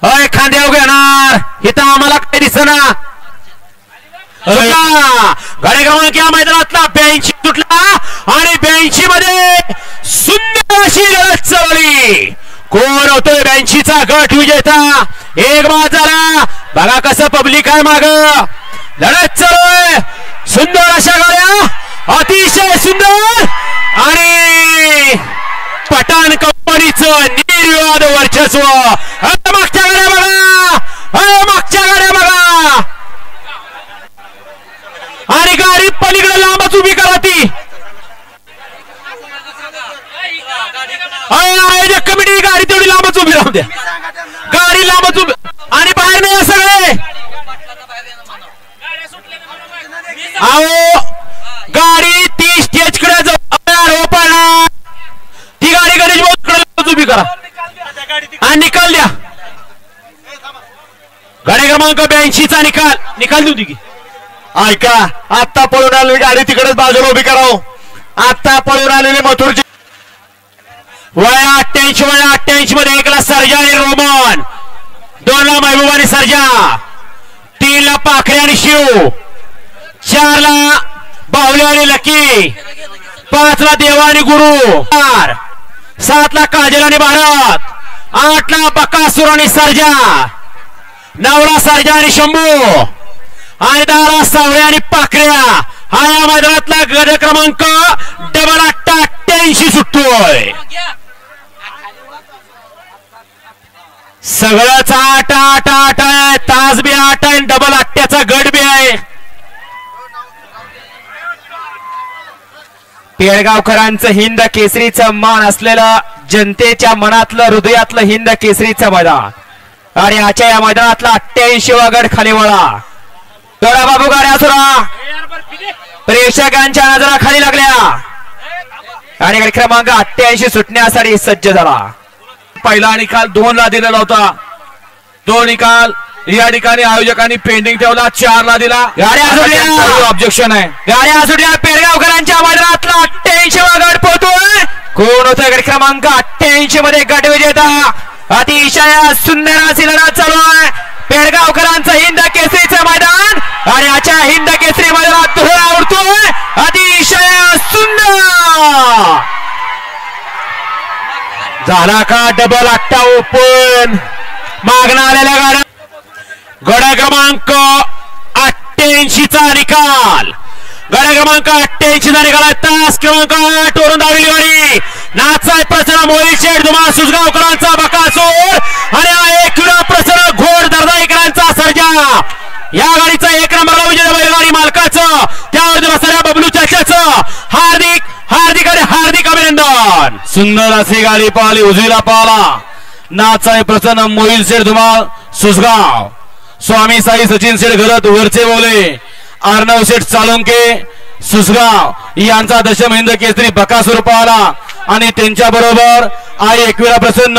अय खांद्यावर घेणार इथं आम्हाला काय दिसना गाडी क्रमांक या मैदानातला 82 तुटला आणि 82 मध्ये सुंदर अशी लढत चालली कोण होतोय 82 चा गट विजेता एक बाद झाला बघा कसं पब्लिक आहे माग लढत चालू आहे सुंदर अशा गाड्या अतिशय सुंदर आणि पठाण कंपनीचं निर्विवाद वर्चस्व मागच्या गाड्या बघा मागच्या गाड्या बघा आणि गाडी पलीकडे लांबच उभी करा ती आयोजक कमिटी गाडी तेवढी लांबच उभी राहू द्या गाडी लांबच उभी आणि बाहेर नाही सगळे अहो गाडी ती स्टेज कडे जाऊ ती गाडी गणेश उभी करा आणि निकाल द्या गाडी क्रमांक 82 चा निकाल देऊ की ऐका आता पळून आलेली गाडी तिकडेच बाजूला उभी करावं आता पळून आलेली मथुरची वय 88 मध्ये 1 ला सर्जा आणि रोमन 2 ला महबूब आणि सर्जा 3 ला पाखरे आणि शिव 4 ला बाहुली आणि लकी 5 ला देवा आणि गुरु 7 ला काजल आणि भारत 8 ला बकासूर आणि सर्जा 9 ला सर्जा आणि शंभू आणि 10 ला सावळ्या आणि पाखऱ्या हा या मैदानातला गड क्रमांक डबल 88 सुटतोय सगळंच 8 आहे तास बी 8 आहे डबल 8चा गड बी आहे पेडगावकरांचं हिंद केसरीचं मान असलेलं जनतेच्या मनातलं हृदयातलं हिंद केसरीचं मैदान आणि आजच्या या मैदानातला 88 वा गड खाली वळा थोडा बाबू गाड्या सुरा प्रेक्षकांच्या नजरा खाली लागल्या आणि गड क्रमांक 88 सुटण्यासाठी सज्ज झाला पहिला निकाल 2 ला दिलेला होता 2 निकाल या ठिकाणी आयोजकांनी पेंडिंग ठेवला 4 ला दिला गाड्या ऑब्जेक्शन आहे गाड्या सुटल्या पेडगावकरांच्या मैदानातला 88 वा गड पोहोचतोय कोण होतोय गड क्रमांक 88 मध्ये गट विजेता अतिशय सुंदर अशी लढत चालू आहे पेडगावकरांचं हिंद केसरीचं मैदान आणि आजच्या हिंद केसरी मैदानात धुळा उडतोय अतिशय सुंदर झाला का डबल 8 ओपन मागणं आलेल्या गाड्या गड क्रमांक 88 चा निकाल गड क्रमांक 88 चा निकाल तास क्रमांक 8 वरून धावली गाडी नाचाय प्रसन्न मोहित शेठ धुमाळ सुसगावकरांचा बकासूर आणि एक किलो प्रसन्न घोड दर्दाईकरांचा सर्जा या गाडीचा 1 नंबरला विजय बैलगाडी मालकाचं त्यावर बसणाऱ्या बबलू चाच्याचं हार्दिक अभिनंदन सुंदर अशी गाडी पाहिली उजवीला पाहिला नाचाय प्रसन्न मोहित शेठ धुमाळ सुसगाव स्वामी साई सचिन शेठ घरत वरचे बोले अर्णव शेठ चालुंके सुसगाव यांचा दशम हिंद केसरी बकासूर पाहिला आणि त्यांच्या बरोबर आई एकविरा प्रसन्न